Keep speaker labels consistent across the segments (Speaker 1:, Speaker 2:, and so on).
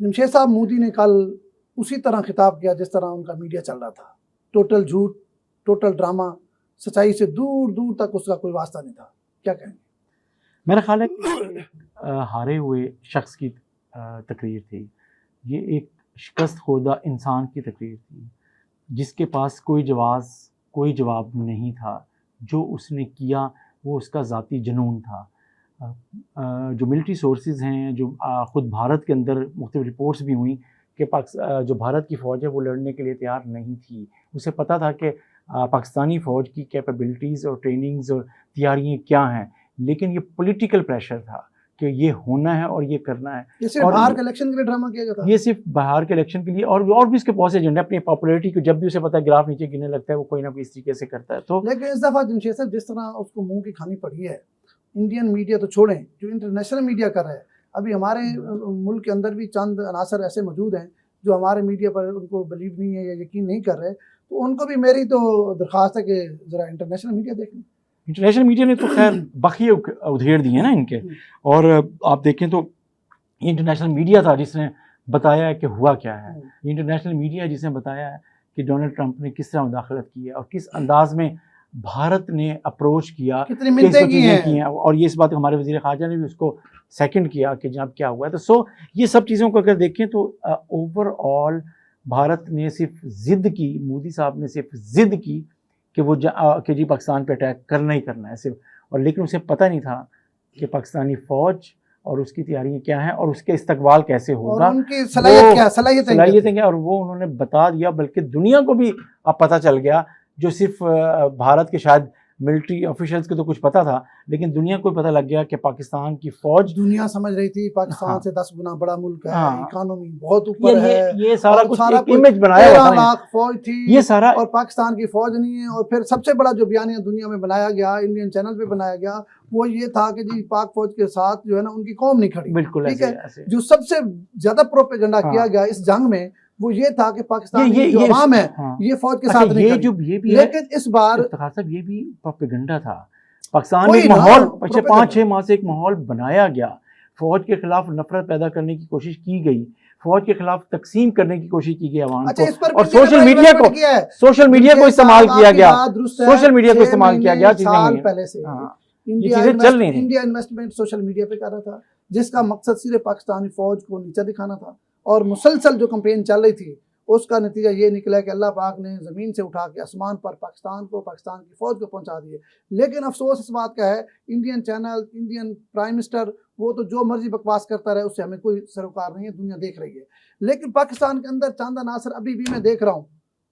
Speaker 1: جمشید صاحب مودی نے کل اسی طرح خطاب کیا جس طرح ان کا میڈیا چل رہا تھا، ٹوٹل جھوٹ، ٹوٹل ڈرامہ، سچائی سے دور دور تک اس کا کوئی واسطہ نہیں تھا، کیا کہیں گے؟
Speaker 2: میرا خیال ہے کہ ہارے ہوئے شخص کی تقریر تھی، یہ ایک شکست خوردہ انسان کی تقریر تھی جس کے پاس کوئی جواب نہیں تھا. جو اس نے کیا وہ اس کا ذاتی جنون تھا. جو ملٹری سورسز ہیں، جو خود بھارت کے اندر مختلف رپورٹس بھی ہوئیں کہ جو بھارت کی فوج ہے وہ لڑنے کے لیے تیار نہیں تھی. اسے پتہ تھا کہ پاکستانی فوج کی کیپیبلٹیز اور ٹریننگز اور تیاریاں کیا ہیں، لیکن یہ پولیٹیکل پریشر تھا کہ یہ ہونا ہے اور یہ کرنا ہے.
Speaker 1: یہ صرف باہر کے الیکشن کے لیے ڈرامہ کیا گیا تھا،
Speaker 2: یہ صرف باہر کے الیکشن کے لیے، اور بھی اس کے بہت سے ایجنڈے، اپنی پاپولیرٹی کو جب بھی اسے پتہ ہے گراف نیچے گرنے لگتا ہے وہ کوئی نہ کوئی اس طریقے سے کرتا ہے. تو
Speaker 1: لیکن اس دفعہ جمشید صاحب جس طرح اس کو منہ کی کھانی پڑی ہے، انڈین میڈیا تو چھوڑیں، جو انٹرنیشنل میڈیا کر رہا ہے، ابھی ہمارے ملک کے اندر بھی چند عناصر ایسے موجود ہیں جو ہمارے میڈیا پر ان کو بلیو نہیں ہے یا یقین نہیں کر رہے، تو ان کو بھی میری تو درخواست ہے کہ ذرا انٹرنیشنل میڈیا دیکھ لیں.
Speaker 2: انٹرنیشنل میڈیا نے تو خیر بخیے ادھیڑ دیے نا ان کے، اور آپ دیکھیں تو انٹرنیشنل میڈیا تھا جس نے بتایا ہے کہ ہوا کیا ہے. انٹرنیشنل میڈیا جس نے بتایا ہے کہ ڈونلڈ ٹرمپ نے کس طرح مداخلت کی ہے اور کس انداز میں بھارت نے اپروچ کیا،
Speaker 1: کتنی منتیں کی ہیں،
Speaker 2: اور یہ اس بات ہمارے وزیر خارجہ نے بھی اس کو سیکنڈ کیا کہ جناب کیا ہوا ہے. تو یہ سب چیزوں کو اگر دیکھیں تو اوور آل بھارت نے صرف ضد کی، مودی صاحب نے صرف ضد کی کہ وہ کہ جی پاکستان پہ اٹیک کرنا ہی کرنا ہے صرف، اور لیکن اسے پتہ نہیں تھا کہ پاکستانی فوج اور اس کی تیاریاں کیا ہیں اور اس کے استقبال کیسے ہوگا،
Speaker 1: اور ان کی صلاحیتیں
Speaker 2: کیا، اور وہ انہوں نے بتا دیا. بلکہ دنیا کو بھی اب پتہ چل گیا، جو صرف بھارت کے شاید ملٹری آفیشلز کو تو کچھ پتہ تھا، لیکن دنیا کو پتہ لگ گیا کہ پاکستان کی فوج،
Speaker 1: دنیا سمجھ رہی تھی پاکستان سے 10 گنا بڑا ملک ہے، اکانومی بہت اوپر ہے،
Speaker 2: یہ سارا کچھ ایک امیج بنایا
Speaker 1: 13 لاکھ فوج تھی
Speaker 2: یہ سارا،
Speaker 1: اور پاکستان کی فوج نہیں ہے. اور پھر سب سے بڑا جو بیانیہ دنیا میں بنایا گیا، انڈین چینل پہ بنایا گیا، وہ یہ تھا کہ جی پاک فوج کے ساتھ جو ہے نا ان کی قوم نہیں کھڑی.
Speaker 2: بالکل
Speaker 1: ٹھیک ہے، جو سب سے زیادہ پروپیگنڈا کیا گیا اس جنگ میں وہ یہ تھا کہ پاکستان کی جو عوام ہے یہ فوج کے ساتھ نہیں کھڑی. لیکن اس بار
Speaker 2: صاحب یہ بھی پروپیگنڈا تھا. پاکستان میں ماحول پچھلے 5-6 ماہ سے ایک ماحول بنایا گیا، فوج کے خلاف نفرت پیدا کرنے کی کوشش کی گئی، فوج کے خلاف تقسیم کرنے کی کوشش کی گئی عوام کو، اور سوشل میڈیا کو استعمال کیا گیا، سوشل میڈیا کو استعمال کیا گیا.
Speaker 1: سال پہلے سے انڈیا انویسٹمنٹ سوشل میڈیا پہ کر رہا تھا جس کا مقصد صرف پاکستانی فوج کو نیچا دکھانا تھا، اور مسلسل جو کمپین چل رہی تھی اس کا نتیجہ یہ نکلا کہ اللہ پاک نے زمین سے اٹھا کے آسمان پر پاکستان کی فوج کو پہنچا دیے. لیکن افسوس اس بات کا ہے Indian channel, Indian prime minister وہ تو جو مرضی بکواس کرتا رہے، اس سے ہمیں کوئی سروکار نہیں ہے، دنیا دیکھ رہی ہے. لیکن پاکستان کے اندر چند عناصر ابھی بھی میں دیکھ رہا ہوں،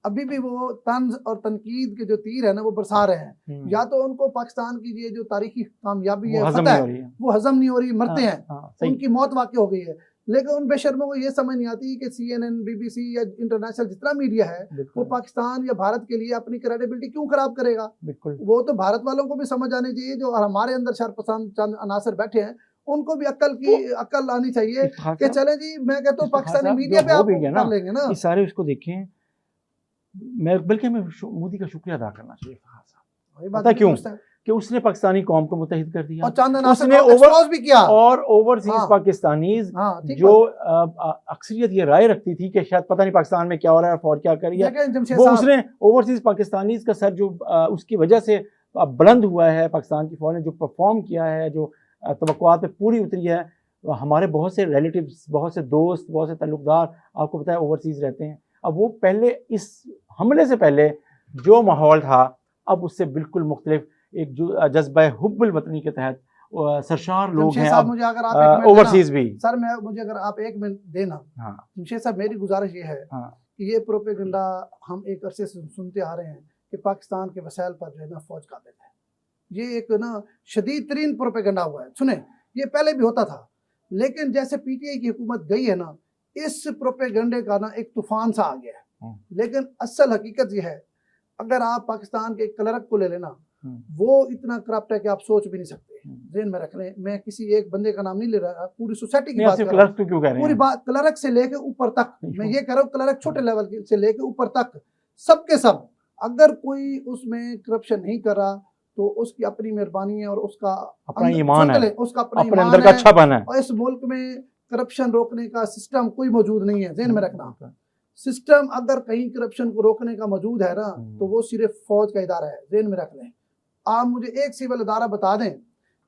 Speaker 1: ابھی بھی وہ طنز اور تنقید کے جو تیر ہیں نا وہ برسا رہے ہیں. یا تو ان کو پاکستان کی یہ جو تاریخی کامیابی ہے فتح ہے وہ ہضم نہیں ہو رہی، مرتے ہیں، ان کی موت واقع ہو گئی ہے. لیکن ان بے شرموں کو یہ سمجھ نہیں آتی کہ CNN، BBC یا انٹرنیشنل جتنا میڈیا ہے وہ پاکستان یا بھارت کے لیے اپنی کریڈیبلٹی کیوں خراب کرے گا. وہ تو بھارت والوں کو بھی سمجھ آنی چاہیے، جو ہمارے اندر شرپسند چند عناصر بیٹھے ہیں ان کو بھی عقل آنی چاہیے کہ چلیں جی میں کہتا ہوں پاکستانی میڈیا پہ آپ کر لیں گے نا.
Speaker 2: یہ سارے اس کو دیکھیں، بلکہ ہمیں مودی کا شکریہ ادا کرنا چاہیے. پتہ کیوں کہ اس نے پاکستانی قوم کو متحد کر دیا، اس نے
Speaker 1: بھی کیا،
Speaker 2: اور اوورسیز پاکستانیز جو اکثریت یہ رائے رکھتی تھی کہ شاید پتہ نہیں پاکستان میں کیا ہو رہا ہے، فوج کیا کر رہی ہے، وہ اس نے اوورسیز پاکستانیز کا سر جو اس کی وجہ سے بلند ہوا ہے، پاکستان کی فوج نے جو پرفارم کیا ہے، جو توقعات پہ پوری اتری ہے. ہمارے بہت سے ریلیٹیوز، بہت سے دوست، بہت سے تعلق دار آپ کو پتہ ہے اوورسیز رہتے ہیں. اب وہ پہلے اس حملے سے پہلے جو ماحول تھا اب اس سے بالکل مختلف، ایک جو جذبہ حب الوطنی کے تحت سرشار لوگ ہیں اوورسیز بھی.
Speaker 1: سر مجھے اگر آپ 1 منٹ دینا، جمشید صاحب میری گزارش یہ ہے کہ یہ پروپیگنڈا ہم ایک عرصے سے سنتے آ رہے ہیں کہ پاکستان کے وسائل پر جو ہے نا فوج قابض ہے. یہ ایک نا شدید ترین پروپیگنڈا ہوا ہے. سنیں یہ پہلے بھی ہوتا تھا، لیکن جیسے PTI کی حکومت گئی ہے نا اس پروپیگنڈے کا نا ایک طوفان سا آ گیا ہے. لیکن اصل حقیقت یہ ہے، اگر آپ پاکستان کے کلرک کو لے لینا وہ اتنا کرپٹ ہے کہ آپ سوچ بھی نہیں سکتے. ذہن میں رکھ لیں، میں کسی ایک بندے کا نام نہیں لے رہا، پوری سوسائٹی کی بات کر رہا ہوں. پوری بات کلرک سے لے کے اوپر تک، میں یہ کہہ رہا ہوں کلرک چھوٹے لیول سے لے کے اوپر تک سب کے سب، اگر کوئی اس میں کرپشن نہیں کر رہا تو اس کی اپنی مہربانی ہے اور اس کا
Speaker 2: اپنا ایمان ہے،
Speaker 1: اس کا اپنا
Speaker 2: اپنے اندر کا اچھا پن ہے.
Speaker 1: اور اس ملک میں کرپشن روکنے کا سسٹم کوئی موجود نہیں ہے، ذہن میں رکھنا. سسٹم اگر کہیں کرپشن کو روکنے کا موجود ہے نا تو وہ صرف فوج کا ادارہ ہے، ذہن میں رکھ لیں. آپ مجھے ایک سول ادارہ بتا دیں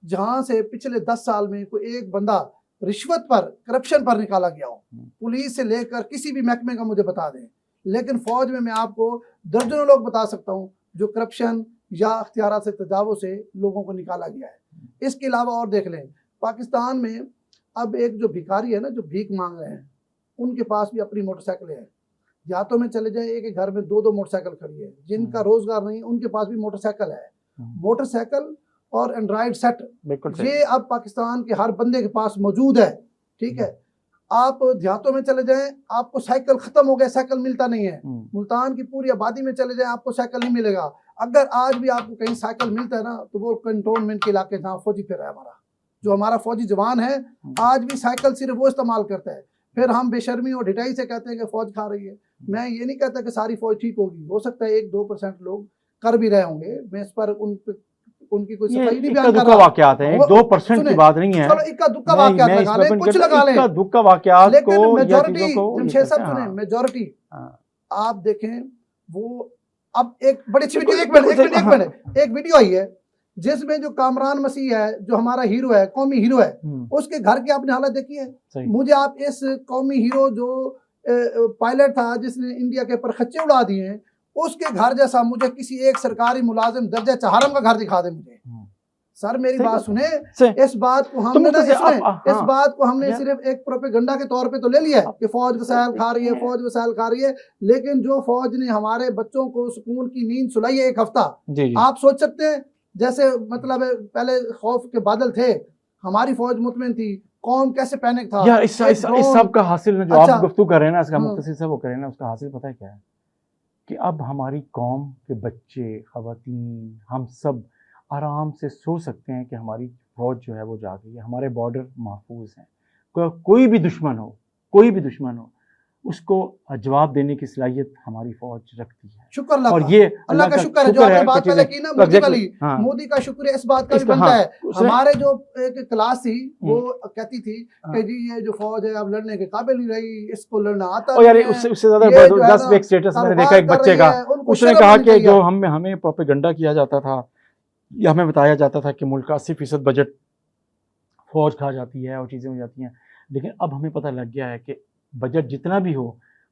Speaker 1: جہاں سے پچھلے 10 سال میں کوئی ایک بندہ رشوت پر، کرپشن پر نکالا گیا ہو، پولیس سے لے کر کسی بھی محکمے کا مجھے بتا دیں. لیکن فوج میں آپ کو درجنوں لوگ بتا سکتا ہوں جو کرپشن یا اختیارات سے تجاوز سے لوگوں کو نکالا گیا ہے. اس کے علاوہ اور دیکھ لیں، پاکستان میں اب ایک جو بھکاری ہے نا، جو بھیک مانگ رہے ہیں، ان کے پاس بھی اپنی موٹر سائیکلیں ہیں. دیہاتوں میں چلے جائیں، ایک گھر میں 2 موٹر سائیکل کھڑی ہے. جن کا روزگار نہیں ان کے پاس بھی موٹر سائیکل ہے. موٹر سائیکل اور اینڈرائڈ سیٹ یہ اب پاکستان کے ہر بندے کے پاس موجود ہے. ٹھیک ہے، آپ دیہاتوں میں چلے جائیں، آپ کو سائیکل ختم ہو گیا، سائیکل ملتا نہیں ہے. ملتان کی پوری آبادی میں چلے جائیں، آپ کو سائیکل نہیں ملے گا. اگر آج بھی آپ کو کہیں سائیکل ملتا ہے نا تو وہ کنٹونمنٹ کے علاقے جہاں فوجی پھر رہا ہے، جو ہمارا فوجی جوان ہے آج بھی سائیکل صرف وہ استعمال کرتا ہے. پھر ہم بے شرمی اور ڈھٹائی سے کہتے ہیں کہ فوج کھا رہی ہے. میں یہ نہیں کہتا کہ ساری فوج ٹھیک ہوگی، ہو سکتا ہے 1-2% لوگ کر بھی رہے ہوں گے. میں اس پر ان کی کوئی صفائی نہیں بیان کر رہا.
Speaker 2: واقعات ہیں، 2% کی بات نہیں ہے.
Speaker 1: چلو اکا دکا واقعات لگا لیں، کچھ لگا لیں،
Speaker 2: اکا دکا واقعات کو،
Speaker 1: لیکن میجورٹی جمشید صاحب سنیں، میجورٹی آپ دیکھیں وہ اب ایک بڑی اچھی ویڈیو، ایک ویڈیو آئی ہے جس میں جو کامران مسیح ہے، جو ہمارا ہیرو ہے، قومی ہیرو ہے، اس کے گھر کی آپ نے حالت دیکھی ہے. مجھے آپ اس قومی ہیرو جو پائلٹ تھا جس نے انڈیا کے پرخچے اڑا دیے ہیں، اس کے گھر جیسا مجھے کسی ایک سرکاری ملازم درجہ چہارم کا گھر دکھا دیں مجھے. سر میری بات سنیں، اس بات کو ہم نے اس بات کو ہم نے صرف ایک پروپیگنڈا کے طور پہ تو لے لیا کہ فوج وسائل کھا رہی ہے، فوج وسائل کھا رہی ہے. لیکن جو فوج نے ہمارے بچوں کو سکون کی نیند سلائی ہے 1 ہفتہ، آپ سوچ سکتے ہیں جیسے مطلب پہلے خوف کے بادل تھے، ہماری فوج مطمئن تھی، قوم کیسے پینک تھا.
Speaker 2: یار اس سب کا حاصل جو آپ گفتگو کر رہے ہیں نا، اس کا مختصر سے وہ کر رہے ہیں نا، اس کا حاصل پتہ ہے کیا ہے؟ کہ اب ہماری قوم کے بچے، خواتین، ہم سب آرام سے سو سکتے ہیں کہ ہماری فوج جو ہے وہ جا گئی ہے، ہمارے بارڈر محفوظ ہیں. کوئی بھی دشمن ہو اس کو جواب دینے کی صلاحیت ہماری فوج رکھتی ہے.
Speaker 1: شکر اللہ
Speaker 2: اور
Speaker 1: کا،
Speaker 2: یہ
Speaker 1: اللہ کا شکر ہے. جو آپ نے بات پہلے کی نا مودی والی، مودی کا شکر ہے، اس بات کا بھی بنتا ہے. ہمارے جو ایک کلاس تھی وہ کہتی تھی کہ جی یہ جو فوج ہے اب لڑنے کے قابل نہیں رہی، اس کو لڑنا آتا
Speaker 2: ہے. اس سے زیادہ 10 ایک اسٹیٹس میں نے دیکھا ایک بچے کا، اس نے کہا کہ جو ہمیں پروپیگنڈا کیا جاتا تھا یا ہمیں بتایا جاتا تھا کہ ملک کا 80% بجٹ فوج کھا جاتی ہے اور چیزیں ہو جاتی ہیں، لیکن اب ہمیں پتہ لگ گیا ہے کہ بجٹ جتنا بھی ہو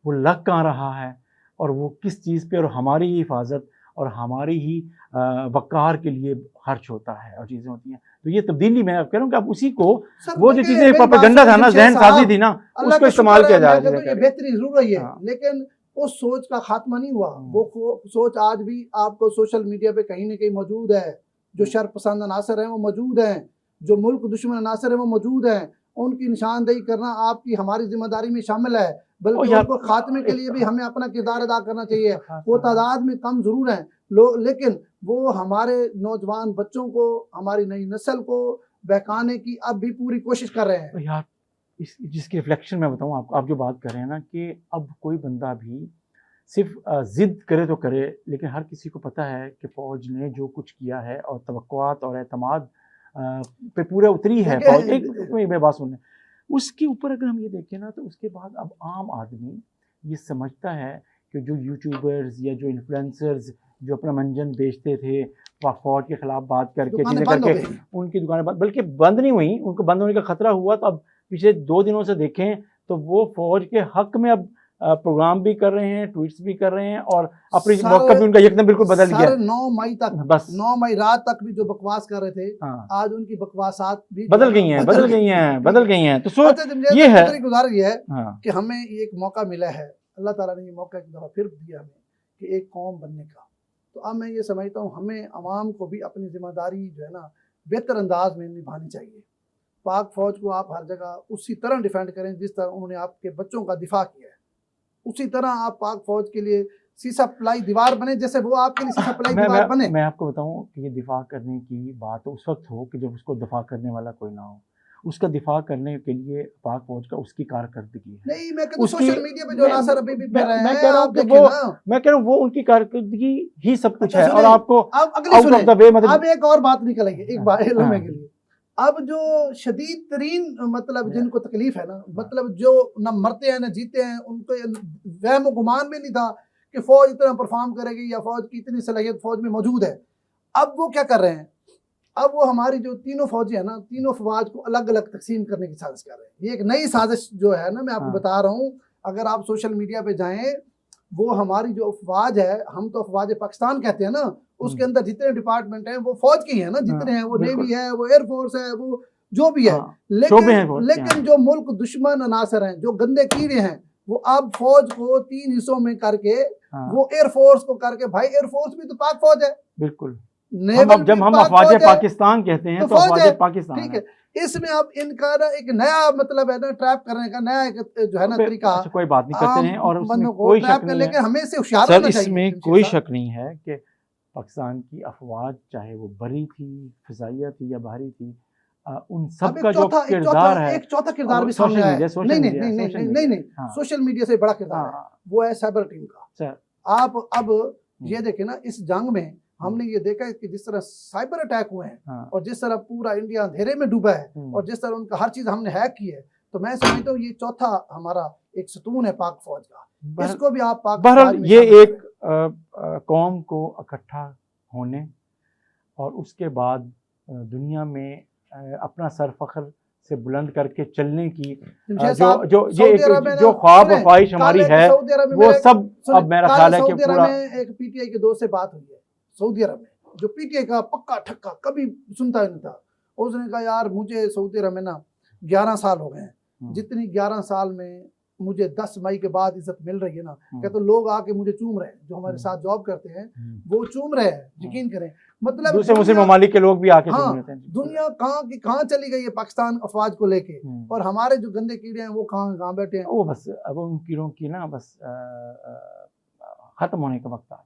Speaker 2: وہ لگ کہاں رہا ہے اور وہ کس چیز پہ، اور ہماری ہی حفاظت اور ہماری ہی وقار کے لیے خرچ ہوتا ہے اور چیزیں ہوتی ہیں. تو یہ تبدیلی میں کہہ رہا ہوں کہ اب اسی کو وہ جو چیزیں پروپیگنڈا تھا نا، ذہن سازی تھی نا، اس کو استعمال کیا جائے.
Speaker 1: یہ بہتری ضرور رہی ہے، لیکن اس سوچ کا خاتمہ نہیں ہوا. وہ سوچ آج بھی آپ کو سوشل میڈیا پہ کہیں نہ کہیں موجود ہے. جو شر پسند عناصر ہیں وہ موجود ہیں، جو ملک دشمن عناصر ہیں وہ موجود ہیں. ان کی نشاندہی کرنا آپ کی ہماری ذمہ داری میں شامل ہے، بلکہ ان کو خاتمے کے لیے بھی ہمیں اپنا کردار ادا کرنا چاہیے. وہ تعداد میں کم ضرور ہیں لیکن وہ ہمارے نوجوان بچوں کو، ہماری نئی نسل کو بہکانے کی اب بھی پوری کوشش کر رہے ہیں.
Speaker 2: یار جس کی ریفلیکشن میں بتاؤں آپ جو بات کر رہے ہیں نا، کہ اب کوئی بندہ بھی صرف ضد کرے تو کرے، لیکن ہر کسی کو پتہ ہے کہ فوج نے جو کچھ کیا ہے اور توقعات اور اعتماد پہ پورا اتری ہے فوج. ایک میں بات سنیں، اس کے اوپر اگر ہم یہ دیکھیں نا تو اس کے بعد اب عام آدمی یہ سمجھتا ہے کہ جو یوٹیوبرز یا جو انفلوئنسرز جو اپنا منجن بیچتے تھے فوج کے خلاف بات کر کے، چیزیں کر کے، ان کی دکانیں بلکہ بند نہیں ہوئیں، ان کو بند ہونے کا خطرہ ہوا. تو اب پچھلے 2 دنوں سے دیکھیں تو وہ فوج کے حق میں اب پروگرام بھی کر رہے ہیں، ٹویٹس بھی کر رہے ہیں، اور اپنی موقع بھی ان کا یکدم بالکل بدل گیا.
Speaker 1: 9 مئی تک، بس 9 مئی رات تک بھی جو بکواس کر رہے تھے، آج ان کی بکواسات بھی
Speaker 2: بدل گئی ہیں. تو سو یہ ہے
Speaker 1: گزار یہ ہے کہ ہمیں ایک موقع ملا ہے، اللہ تعالیٰ نے یہ موقع ایک دفعہ پھر دیا ہمیں کہ ایک قوم بننے کا. تو اب میں یہ سمجھتا ہوں ہمیں عوام کو بھی اپنی ذمہ داری جو ہے نا بہتر انداز میں نبھانی چاہیے. پاک فوج کو آپ ہر جگہ اسی طرح ڈیفینڈ کریں جس طرح انہوں نے آپ کے بچوں کا دفاع کیا ہے. اسی طرح آپ پاک فوج کے لیے سیسا پلائی دیوار بنے جیسے وہ آپ کے لیے سیسا پلائی دیوار بنے.
Speaker 2: میں آپ کو بتاؤں کہ یہ دفاع کرنے کی بات اس وقت ہو کہ جب اس کو دفاع کرنے والا کوئی نہ ہو. اس کا دفاع کرنے کے لیے پاک فوج کا اس کی کارکردگی ہے.
Speaker 1: نہیں میں کہتا ہوں سوشل میڈیا پہ جو عناصر ابھی بھی پھر رہے ہیں،
Speaker 2: میں کہہ رہا ہوں وہ ان کی کارکردگی ہی سب کچھ ہے. اور آپ کو
Speaker 1: اب ایک اور بات نکلے گی ایک بار علمے کے لیے. اب جو شدید ترین مطلب جن کو تکلیف ہے نا، مطلب جو نہ مرتے ہیں نہ جیتے ہیں، ان کو وہم و گمان بھی نہیں تھا کہ فوج اتنا پرفارم کرے گی یا فوج کی اتنی صلاحیت فوج میں موجود ہے. اب وہ کیا کر رہے ہیں، اب وہ ہماری جو تینوں فوجی ہیں نا، تینوں افواج کو الگ الگ تقسیم کرنے کی سازش کر رہے ہیں. یہ ایک نئی سازش جو ہے نا، میں آپ کو بتا رہا ہوں، اگر آپ سوشل میڈیا پہ جائیں، وہ ہماری جو افواج ہے، ہم تو افواج پاکستان کہتے ہیں نا، اس کے اندر جتنے ڈپارٹمنٹ ہیں وہ فوج کی ہیں نا، جتنے ہیں، وہ نیوی ہے، وہ ایئر فورس ہے، وہ جو بھی ہے. لیکن جو ملک دشمن عناصر ہیں، جو گندے کیڑے ہیں، وہ اب فوج کو 3 حصوں میں کر کے، وہ ایئر فورس کو کر کے، بھائی ایئر فورس بھی تو پاک فوج ہے.
Speaker 2: بالکل. جب ہم افواج پاکستان کہتے ہیں تو افواج پاکستان،
Speaker 1: ٹھیک ہے. اس میں اب ان کا نا ایک نیا مطلب ہے نا، ٹریپ کرنے کا نیا ایک جو ہے نا طریقہ،
Speaker 2: کوئی بات نہیں کرتے ہیں، اور اس میں
Speaker 1: کوئی شک نہیں ہے. ہمیں سے ہوشیار
Speaker 2: سر
Speaker 1: ہونا چاہیے.
Speaker 2: اس میں کوئی شک نہیں ہے کہ پاکستان کی افواج، چاہے وہ بری تھی، فضائیہ تھی یا بحری تھی، ان سب کا جو کردار ہے،
Speaker 1: ایک چوتھا کردار بھی سامنے آیا ہے. نہیں، سوشل میڈیا سے بڑا کردار ہے، وہ ہے سائبر ٹیم کا. آپ اب یہ دیکھیں نا، اس جنگ میں ہم نے یہ دیکھا ہے کہ جس طرح سائبر اٹیک ہوئے ہیں، اور جس طرح پورا انڈیا اندھیرے میں ڈوبا ہے، اور جس طرح ان کا ہر چیز ہم نے ہیک کی ہے، تو میں سمجھتا ہوں یہ چوتھا ہمارا ایک ستون ہے پاک فوج کا. اس کو بھی آپ پاک
Speaker 2: بہرحال یہ ایک قوم کو اکٹھا ہونے اور اس کے بعد دنیا میں اپنا سر فخر سے بلند کر کے چلنے کی جو خواب و خواہش ہماری ہے، وہ سب اب میرا خیال ہے کہ پورا.
Speaker 1: ایک پی ٹی آئی کے دوست سے بات ہوئی ہے سعودی عرب میں، جو پی ٹی آئی کا پکا ٹھکا کبھی سنتا نہیں تھا. اس نے کہا یار مجھے سعودی عرب میں نا 11 سال ہو گئے ہیں، جتنی 11 سال میں مجھے 10 مئی کے بعد عزت مل رہی ہے نا، کہ تو لوگ آ کے مجھے چوم رہے ہیں، جو ہمارے ساتھ جاب کرتے ہیں وہ چوم رہے ہیں، یقین کریں. مطلب
Speaker 2: دوسرے مسلم ممالک کے لوگ بھی آ کے چوم رہتے ہیں.
Speaker 1: دنیا کہاں چلی گئی ہے پاکستان افواج کو لے کے، اور ہمارے جو گندے کیڑے ہیں وہ کہاں بیٹھے ہیں.
Speaker 2: وہ بس اب ان کیڑوں کی نا بس ختم ہونے کا وقت آ